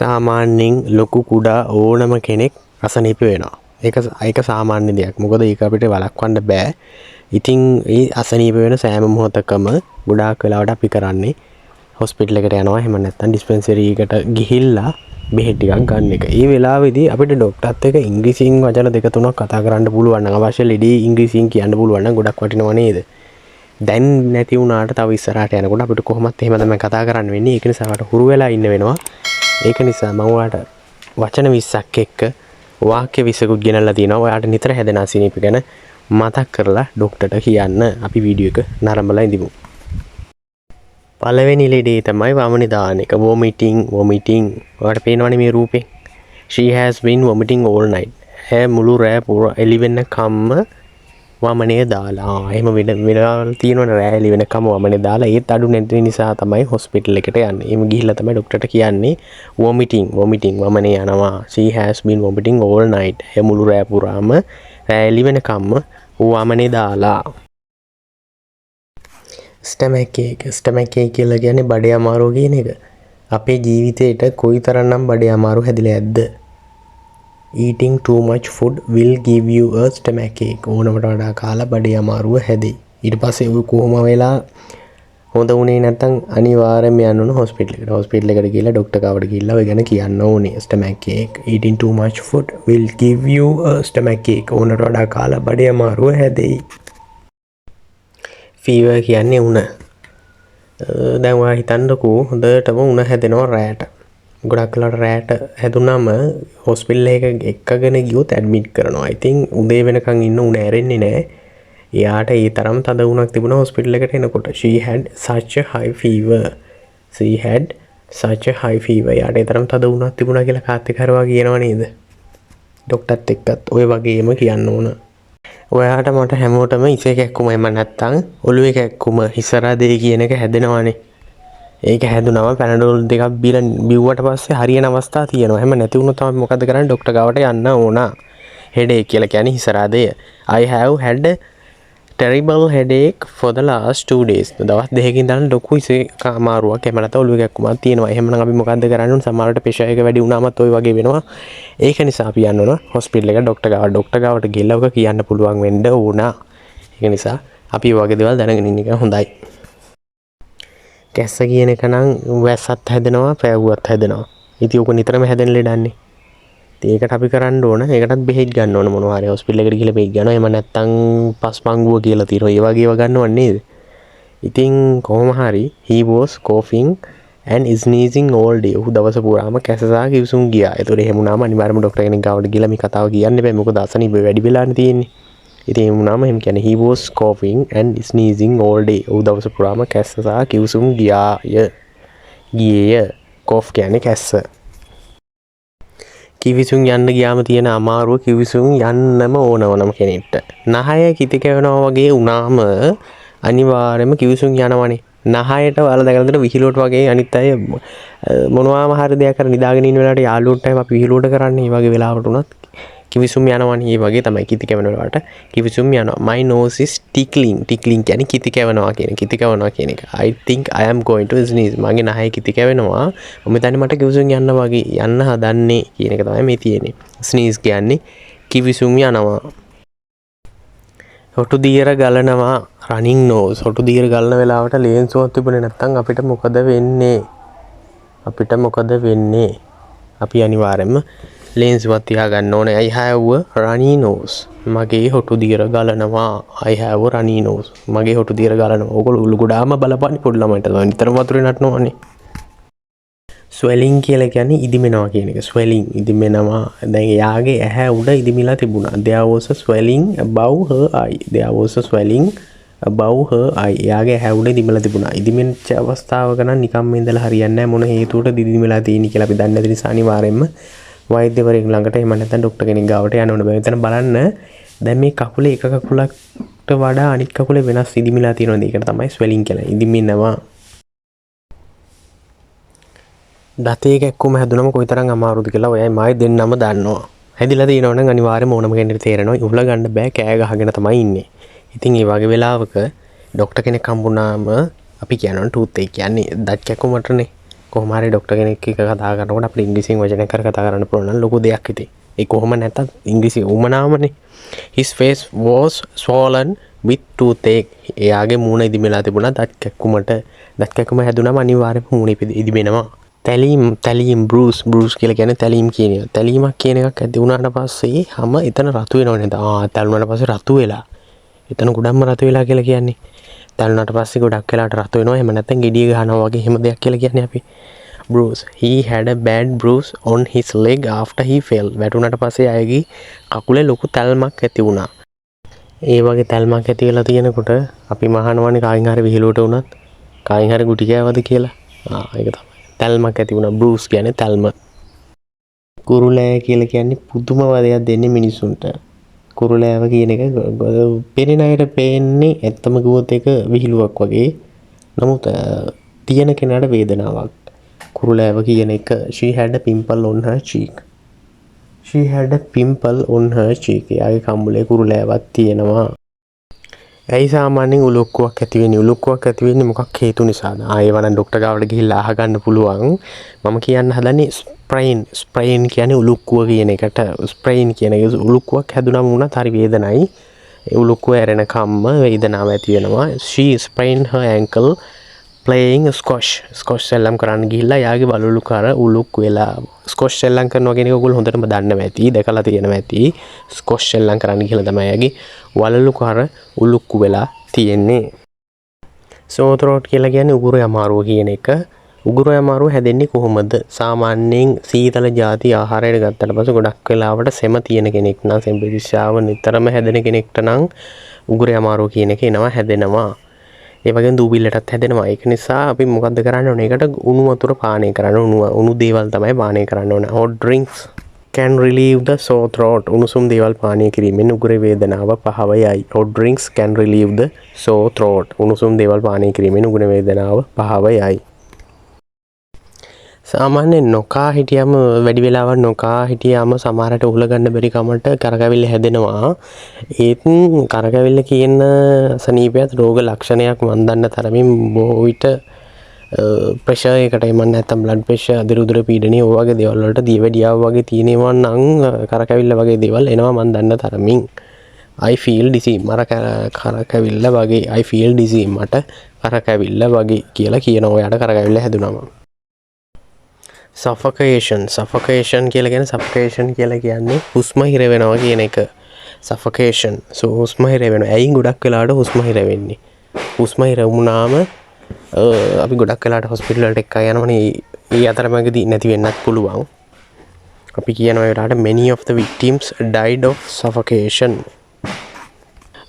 සාමාන්‍යයෙන් ලොකු කුඩා ඕනම කෙනෙක් අසනීප වෙනවා. ඒක සාමාන්‍ය දෙයක්. මොකද ඒක අපිට වළක්වන්න බෑ. ඉතින් ඒ අසනීප වෙන සෑම මොහොතකම ගොඩාක් වෙලාවට අපි කරන්නේ හොස්පිටල් එකට යනවා. එහෙම නැත්නම් ඩිස්පෙන්සරි එකට ගිහිල්ලා බෙහෙත් ටිකක් ගන්න එක. ඒ වෙලාවේදී අපිට ડોක්ටර්ත් එක්ක ඉංග්‍රීසියෙන් වචන දෙක තුනක් කතා කරන්න පුළුවන් නම් අවශ්‍ය ලෙඩේ ඉංග්‍රීසියෙන් කියන්න පුළුවන් නම් ගොඩක් වටිනව නේද? දැන් නැති වුණාට තව ඉස්සරහට යනකොට අපිට කොහොමත් එහෙම තමයි කතා කරන්න වෙන්නේ. ඒක නිසා වට හුරු වෙලා ඉන්න වෙනවා. ඒක නිසා මම ඔයාලට වචන 20ක් එක්ක වාක්‍ය 20කුත් ගෙනල්ලා තියෙනවා. ඔයාලට නිතර හැදෙන අසනීප ගැන මතක් කරලා ડોක්ටර්ට කියන්න අපි වීඩියෝ එක නරඹලා ඉඳිමු. පළවෙනි ලෙඩේ තමයි වමනේ දාන එක. vomiting. ඔයාලට පේනවනේ මේ රූපේ. She has been vomiting all night. මුළු රෑ පුරා එළි වෙනකම්ම වමනේ දාලා. එහෙම වෙනවල් තියෙනවනේ රෑ එළි වෙනකම්ම වමනේ දාලා. ඒත් අඩු නැති නිසා තමයි හොස්පිටල් එකට යන්නේ. එහෙම ගිහිල්ලා තමයි ડોක්ටර්ට කියන්නේ vomiting වමනේ යනවා. She has been vomiting all night. මුළු රෑ පුරාම රෑ එළි වෙනකම්ම වමනේ දාලා. ස්ටමක් එක කියලා කියන්නේ බඩේ අමාරුව කියන එක. අපේ ජීවිතේට කොයිතරම්නම් බඩේ අමාරු හැදිලා ඇද්ද? Eating too much food will give you a stomach ache. ඕනකට වඩා කාලා බඩේ අමාරුව හැදෙයි. ඊට පස්සේ ඔය කොහොම වෙලා හොඳ වුණේ නැත්නම් අනිවාර්යයෙන්ම යන්න ඕන හොස්පිටල් එකට. හොස්පිටල් එකට ගිහලා ડોක්ටර් කාවට ගිහලා ඔය ගැන කියන්න ඕනේ. stomach ache. Eating too much food will give you a stomach ache. ඕනකට වඩා කාලා බඩේ අමාරුව හැදෙයි. ෆීවර් කියන්නේ උණ. දැන් ඔයා හිතන්නකෝ හොඳටම උණ හැදෙනවා රැට. ගොඩක් වෙලාවට රැට හැදුනම හොස්පිටල් එක එක්කගෙන ගියොත් ඇඩ්මිට් කරනවා. ඉතින් උදේ වෙනකන් ඉන්න උණ ඇරෙන්නේ නැහැ. එයාට ඒ තරම් තද උණක් තිබුණා හොස්පිටල් එකට එනකොට. She had such a high fever. එයාට ඒ තරම් තද උණක් තිබුණා කියලා කාත් එක්ක හරවා කියනවා නේද? ડોක්ටර්ත් එක්කත් ඔය වගේම කියන්න ඕන. ඔයාට මට හැමෝටම ඉසේ කැක්කුම එම නැත්තම් ඔළුවේ කැක්කුම හිසරදේ කියන එක හැදෙනවානේ. ඒක හැදුනම පැනඩෝල් දෙකක් බිව්වට පස්සේ හරියන අවස්ථා තියෙනවා. එහෙම නැති වුණොත් තමයි මොකද කරන්නේ? ડોක්ටර් ගාවට යන්න ඕන. headache කියලා කියන්නේ හිසරදේ. I have had terrible headache for the last 2 days. දවස් දෙකකින් දාන ලොකු ඉසේ අමාරුවක් එහෙම නැත්නම් ඔළුවේ කැක්කුමක් තියෙනවා. එහෙමනම් අපි මොකද්ද කරන්න ඕන? සමහරවිට ප්‍රෙෂර් එක වැඩි වුණාමත් ওই වගේ වෙනවා. ඒක නිසා අපි යන්න ඕන හොස්පිටල් එකට ડોක්ටර් ගාවට ගිහලා ඔක කියන්න පුළුවන් වෙන්න ඕන. ඒක නිසා අපි වගේ දේවල් දැනගෙන ඉන්න එක හොඳයි. කැස්ස කියන එක නම් වැස්සත් හැදෙනවා, පෑවුවත් හැදෙනවා. ඉතින් ඔක නිතරම හැදෙන ලෙඩන්නේ. ඒකට අපි කරන්න ඕන. ඒකටත් බෙහෙත් ගන්න ඕන මොනවා හරි හොස්පිටල් එකට ගිහලා බෙහෙත් ගන්නවා. එහෙම නැත්නම් පස්පංගුව කියලා තියෙනවා. ඒ වගේ ඒවා ගන්නව නේද? ඉතින් කොහොම හරි he was coughing and sneezing all day. උහු දවස පුරාම කැසසා කිව්සුම් ගියා. ඒතකොට එහෙම වුණාම අනිවාර්යයෙන්ම ડોක්ටර් කෙනෙක් ගාවට ගිහලා මේ කතාව කියන්න බෑ. මොකද අසනීප වැඩි වෙලානේ තියෙන්නේ. ඉතින් එහෙම වුණාම එහෙම කියන්නේ he was coughing and sneezing all day. උහු දවස පුරාම කැසසා කිව්සුම් ගියේය. cough කියන්නේ කැස්ස. කිවිසුම් යන්න ගියාම තියෙන අමාරුව කිවිසුම් යන්නම ඕනවනම් කෙනෙක්ට. නහය කිති කැවෙනවා වගේ වුණාම අනිවාර්යයෙන්ම කිවිසුම් යනවනේ. නහයට වල දැකලා විහිළුවට වගේ අනිත් අය මොනවාම හරි දෙයක් කර නිදාගෙන ඉන්න වෙලාවට යාළුවොත් time අපි විහිළුවට කරන්නේ. මේ වගේ වෙලාවට උනත් කිවිසුම් යනවනේ. මේ වගේ තමයි කිති කැවෙන වෙලාවට කිවිසුම් යනවා. My nose is tickling. tickling කියන්නේ කිති කැවෙනවා කියන එක. I think I am going to sneeze. මගේ නහය කිති කැවෙනවා. මම හිතන්නේ මට කිවිසුම් යන්න වගේ යන්න හදන්නේ කියන එක තමයි මේ තියෙන්නේ. sneeze කියන්නේ කිවිසුම් යනවා. හොටු දියර ගලනවා. running nose. හොටු දියර ගලන වෙලාවට ලේන්සුවක් තිබුණේ නැත්නම් අපිට මොකද වෙන්නේ? අපි අනිවාර්යයෙන්ම ලේන්සුවක් තියා ගන්න ඕනේ. I have a runny nose. මගේ හොටු දියර ගලනවා. I have a runny nose. මගේ හොටු දියර ගලනවා. ඕගොල්ලෝ ගොඩාම බලපන්නේ පොඩි ළමයින්ට. නිතරම වතුරේ නටනවානේ. swelling කියලා කියන්නේ ඉදිමෙනවා කියන එක. swelling ඉදිමෙනවා. දැන් එයාගේ ඇහැ උඩ ඉදිමිලා තිබුණා. there was a swelling above her eye. එයාගේ ඇහැ උඩ ඉදිමිලා තිබුණා. ඉදිමෙච්ච අවස්ථාවක නම් නිකම්ම ඉඳලා හරියන්නේ නැහැ. මොන හේතුවටද ඉදිමිලා තියෙන්නේ කියලා අපි දන්නේ නැති නිසා අනිවාර්යයෙන්ම වෛද්‍යවරයෙක් ළඟට එහෙම නැත්නම් ડોක්ටර් කෙනෙක් ගාවට යන්න ඕන. මෙතන බලන්න දැන් මේ කකුලේ එක කකුලකට වඩා අනිත් කකුලේ වෙනස් ඉදිමිලා තියෙනවා. ඒකට තමයි ස්වෙලින් කියලා. ඉදිමිනවා. දතේ කැක්කුම හැදුනම කොයිතරම් අමාරුද කියලා ඔයයි මායි දෙන්නම දන්නවා. හැදිලා තියෙනවා නම් අනිවාර්යයෙන්ම ඕනම කෙනෙකුට තේරෙනවා. උහුලා ගන්න බෑ කෑ ගහගෙන තමයි ඉන්නේ. ඉතින් මේ වගේ වෙලාවක ડોක්ටර් කෙනෙක් හම්බුනාම අපි කියනවා ටූත් එක කියන්නේ දත් කැක්කුමටනේ. කොහොම හරි ડોක්ටර් කෙනෙක් එක්ක කතා කරනකොට අපිට ඉංග්‍රීසියෙන් වචන කර කතා කරන්න පුළුවන් නම් ලොකු දෙයක් ඉතින්. ඒ කොහොම නැත්තම් ඉංග්‍රීසි උමනාවනේ. His face was swollen with toothache. එයාගේ මූණ ඉදිමෙලා තිබුණා දත් කැක්කුම හැදුනම අනිවාර්යයෙන්ම මූණ ඉදිමෙනවා. තැලීම් බෲස් කියලා කියන්නේ තැලීම් කියන එක. තැලීමක් කියන එකක් ඇති වුණාට පස්සේ හැම එතන රතු වෙනව නේද? තැළුණාට පස්සේ රතු වෙලා. එතන ගොඩක්ම රතු වෙලා කියලා කියන්නේ. තැළුණාට පස්සේ ගොඩක් වෙලාට රතු වෙනවා. එහෙම නැත්නම් ගෙඩිය ගහනවා වගේ එහෙම දෙයක් කියලා කියන්නේ අපි. Bruce. He had a bad bruise on his leg after he fell. වැටුණාට පස්සේ අයගේ කකුලේ ලොකු තැල්මක් ඇති වුණා. ඒ වගේ තැල්මක් ඇති වෙලා තියෙනකොට අපි මහනවනේ කායින් හරි විහිළුවට වුණත් කායින් හරි ගුටි කෑවද කියලා. ඒක තමයි. තැල්මක් ඇති වුණා. බෲස් කියන්නේ තැල්ම. කුරුලෑ කියලා කියන්නේ පුදුම වදයක් දෙන්නේ මිනිසුන්ට. කුරුලෑව කියන එක පෙනෙන අයට පේන්නේ ඇත්තම කිව්වොත් ඒක විහිළුවක් වගේ. නමුත් තියෙන කෙනාට වේදනාවක්. කුරුලෑව කියන එක she had a pimple on her cheek. She had a pimple on her cheek. එයාගේ කම්බුලේ කුරුලෑවක් තියෙනවා. ඇයි සාමාන්‍යයෙන් උලුක්කුවක් ඇති වෙන්නේ? උලුක්කුවක් ඇති වෙන්නේ මොකක් හේතු නිසාද? ඒවනම් ડોක්ටර් ගාවට ගිහිල්ලා අහගන්න පුළුවන්. මම කියන්න හදන්නේ ස්ප්‍රේන් කියන්නේ උලුක්කුව කියන එකට. ස්ප්‍රේන් කියන එක උලුක්කුවක් හැදුනම වුණත් හරි වේදනයි. ඒ උලුක්කුව ඇරෙන කම්ම වේදනාව ඇති වෙනවා. She sprained her ankle playing squash සෙල්ලම් කරන්න ගිහිල්ලා යාගේ වලලු කර උලුක් වෙලා. ස්කොෂ් සෙල්ලම් කරනවා කියන එක ඔයගොල්ලෝ හොඳටම දන්නවා ඇති, දැකලා තියෙනවා ඇති. ස්කොෂ් සෙල්ලම් කරන්න ගිහිල්ලා තමයි යාගේ වලලු කර උලුක්කු වෙලා තියෙන්නේ. sore throat කියලා කියන්නේ උගුරු අමාරුව කියන එක. උගුරු අමාරුව හැදෙන්නේ කොහොමද? සාමාන්‍යයෙන් සීතල ಜಾති ආහාරයට ගත්තට පස්සේ ගොඩක් වෙලාවට සෙම තියෙන කෙනෙක් නම් සෙම පිළිශාව නිතරම හැදෙන කෙනෙක්ට නම් උගුරු අමාරුව කියන එක එනවා හැදෙනවා. ඒ වගේම දූවිල්ලටත් හැදෙනවා. ඒක නිසා අපි මොකද්ද කරන්න ඕනේ? ඒකට උණු වතුර පානය කරන්න. උණු දේවල් තමයි පානය කරන්න ඕනේ. hot drinks can relieve the sore throat. උණුසුම් දේවල් පානය කිරීමෙන් උගුරේ වේදනාව පහව යයි. hot drinks can relieve the sore throat. උණුසුම් දේවල් පානය කිරීමෙන් උගුරේ වේදනාව පහව යයි. සාමාන්‍යයෙන් නොකා හිටියම වැඩි වෙලාවක් නොකා හිටියාම සමහරට උහුල ගන්න බැරි කමට කරකැවිල්ල හැදෙනවා. ඒත් කරකැවිල්ල කියන සනීපයත් රෝග ලක්ෂණයක් මන් දන්න තරමින් බොහෝ විට ප්‍රෙෂර් එකට එමන් නැත්නම් බ්ලඩ් ප්‍රෙෂර් අදිරුදුර පීඩනය ඔය වගේ දේවල් වලට දියවැඩියාව වගේ තියෙනවා නම් කරකැවිල්ල වගේ දේවල් එනවා මන් දන්න තරමින්. I feel dizzy. මර කරකැවිල්ල වගේ I feel dizzy. මට කරකැවිල්ල වගේ කියලා කියනවා ඔයාට කරකැවිල්ල හැදුනම. suffocation කියලා කියන්නේ හුස්ම හිර වෙනවා කියන එක. suffocation. so හුස්ම හිර වෙනවා. ඇයි ගොඩක් වෙලාවට හුස්ම හිර වෙන්නේ? හුස්ම හිර වුණාම අපි ගොඩක් වෙලාවට හොස්පිටල් වලට එක්ක යනවනේ. ඒ අතරමැදි නැති වෙන්නත් පුළුවන්. අපි කියනවා ඒකට many of the victims died of suffocation.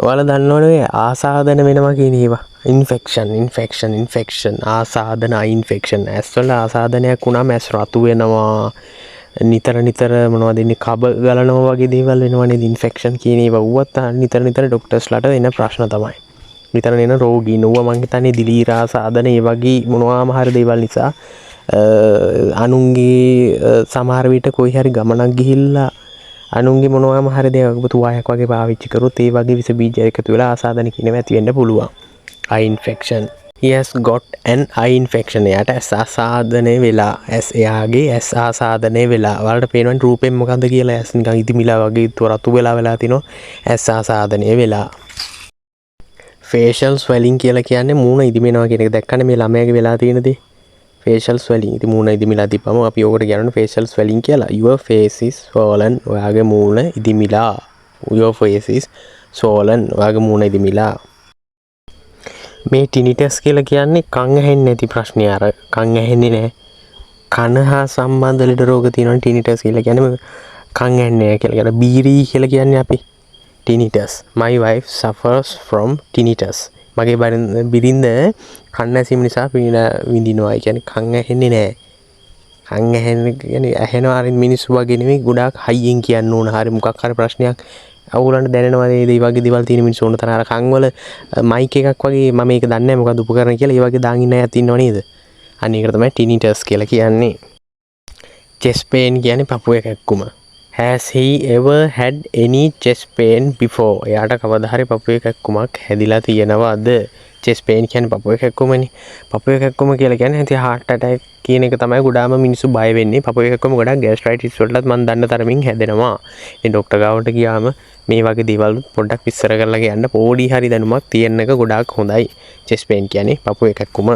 ඔයාලා දන්නවනේ ආසාදන වෙනවා කියන ඒවා. infection ආසාදන infection. ඇස්වල ආසාදනයක් වුණාම ඇස් රතු වෙනවා. නිතර මොනවද ඉන්නේ කබ ගලනවා වගේ දේවල් වෙනවා නේද? infection කියන ඒවා වුවත් නිතර ડોක්ටර්ස්ලාට එන ප්‍රශ්න තමයි. නිතර එන රෝගීන් වුණා මං හිතන්නේ දිලීර ආසාදන ඒ වගේ මොනවාම හරි දේවල් නිසා අනුන්ගේ සමහර විට කොයි හරි ගමනක් ගිහිල්ලා අනුන්ගේ මොනවාම හරි දේවල් තුවායක් වගේ පාවිච්චි කරොත් ඒ වගේ විස බීජ එකතු වෙලා ආසාදන කියන ඒවා ඇති වෙන්න පුළුවන්. eye infection. He has got an eye infection. එයාට ඇස් ආසාදනය වෙලා එයාගේ ඇස් ආසාදනය වෙලා. ඔයාලට පේනවනේ රූපෙන් මොකද්ද කියලා? ඇස් නිකන් ඉදිමිලා වගේ රතු වෙලා තිනවා. ඇස් ආසාදනය වෙලා. facial swelling කියලා කියන්නේ මූණ ඉදිමෙනවා කියන එක. දැක්කනේ මේ ළමයාගේ වෙලා තියෙන දේ. facial swelling. ඉතින් මූණ ඉදිමිලා තිබ්බම අපි ඕකට කියනවා facial swelling කියලා. your face is swollen. ඔයාගේ මූණ ඉදිමිලා. your face is swollen. ඔයාගේ මූණ ඉදිමිලා. මේ ටිනිටස් කියලා කියන්නේ කන් ඇහෙන්නේ නැති ප්‍රශ්නය. අර කන් ඇහෙන්නේ නැහැ. කන හා සම්බන්ධ ලෙඩ රෝග තියෙනවා ටිනිටස් කියලා කියන්නේ. කන් ඇහෙන්නේ නැහැ කියලා කියන බීරි කියලා කියන්නේ අපි. tinnitus. My wife suffers from tinnitus. මගේ බිරිඳ කන් ඇසීම නිසා විඳිනවා. ඒ කියන්නේ කන් ඇහෙන්නේ නැහැ. කන් ඇහෙන්නේ කියන්නේ ඇහෙනවා අර මිනිස්සු වගේ නෙමෙයි. ගොඩාක් හයියෙන් කියන්න ඕන. හරි මොකක් හරි ප්‍රශ්නයක් අවුලන්ට දැනෙනවා. ඒ වගේ දේවල් තියෙන මිනිස්සු උන තරහ අර කන් වල මයික් එකක් වගේ මම මේක දන්නේ නැහැ මොකද්ද උපකරණ කියලා. ඒ වගේ දාන් ඉන්න අයත් ඉන්නව නේද? අන්න ඒකට තමයි tinnitus කියලා කියන්නේ. chest pain කියන්නේ පපුවේ කැක්කුම. Has he ever had any chest pain before? එයාට කවදා හරි පපුවේ කැක්කුමක් හැදිලා තියෙනවද? chest pain කියන්නේ පපුවේ කැක්කුමනේ. පපුවේ කැක්කුම කියලා කියන්නේ ඉතින් heart attack කියන එක තමයි ගොඩාම මිනිස්සු බය වෙන්නේ. පපුවේ කැක්කුම ගොඩක් gastritis වලටත් මම දන්න තරමින් හැදෙනවා. ඉතින් ડોක්ටර් ගාවට ගියාම මේ වගේ දේවල් පොඩ්ඩක් විස්තර කරලා කියන්න පොඩි හරි දැනුමක් තියෙන එක ගොඩාක් හොඳයි. chest pain කියන්නේ පපුවේ කැක්කුම.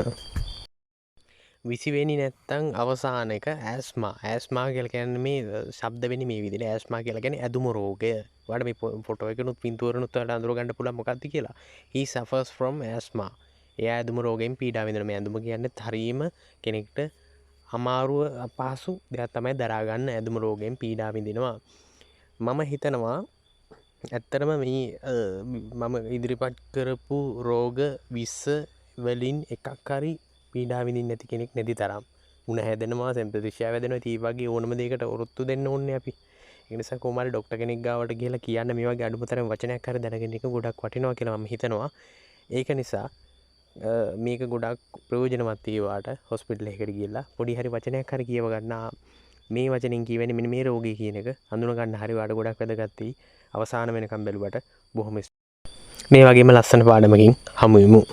20 වෙනි නැත්තම් අවසාන එක ඇස්මා. ඇස්මා කියලා කියන්නේ මේ ශබ්ද වෙන්නේ මේ විදිහට. ඇස්මා කියලා කියන්නේ ඇදුම රෝගය. ඔයාලට මේ ෆොටෝ එකනුත් පින්තූරනුත් ඔයාලට අඳුර ගන්න පුළුවන් මොකක්ද කියලා. He suffers from asthma. එයා ඇදුම රෝගයෙන් පීඩා විඳිනවා. මේ ඇදුම කියන්නේ හරීම කෙනෙක්ට අමාරුව අපහසු දෙයක් තමයි දරා ගන්න ඇදුම රෝගයෙන් පීඩා විඳිනවා. මම හිතනවා ඇත්තටම මේ මම ඉදිරිපත් කරපු රෝග 20 වලින් එකක් හරි පීඩා විඳින්න නැති කෙනෙක් නැති තරම්. උණ හැදෙනවා, සෙම්පතිෂයා වැදෙනවා, ඒ වගේ ඕනම දෙයකට ඔරොත්තු දෙන්න ඕනේ අපි. ඒ නිසා කොහොම හරි ડોක්ටර් කෙනෙක් ගාවට ගිහලා කියන්න මේ වගේ අඩුමතරම වචනයක් හරි දැනගෙන එක ගොඩක් වටිනවා කියලා මම හිතනවා. ඒක නිසා මේක ගොඩක් ප්‍රයෝජනවත් ඒවාට හොස්පිටල් එකකට ගිහලා පොඩි හරි වචනයක් හරි කියව ගන්න. මේ වචනෙන් කියවෙන්නේ මෙන්න මේ රෝගය කියන එක හඳුන ගන්න හරි වාට ගොඩක් වැදගත් වෙයි. අවසාන වෙනකම් බැලුවට බොහොම මේ වගේම ලස්සන පාඩමකින් හමු වෙමු.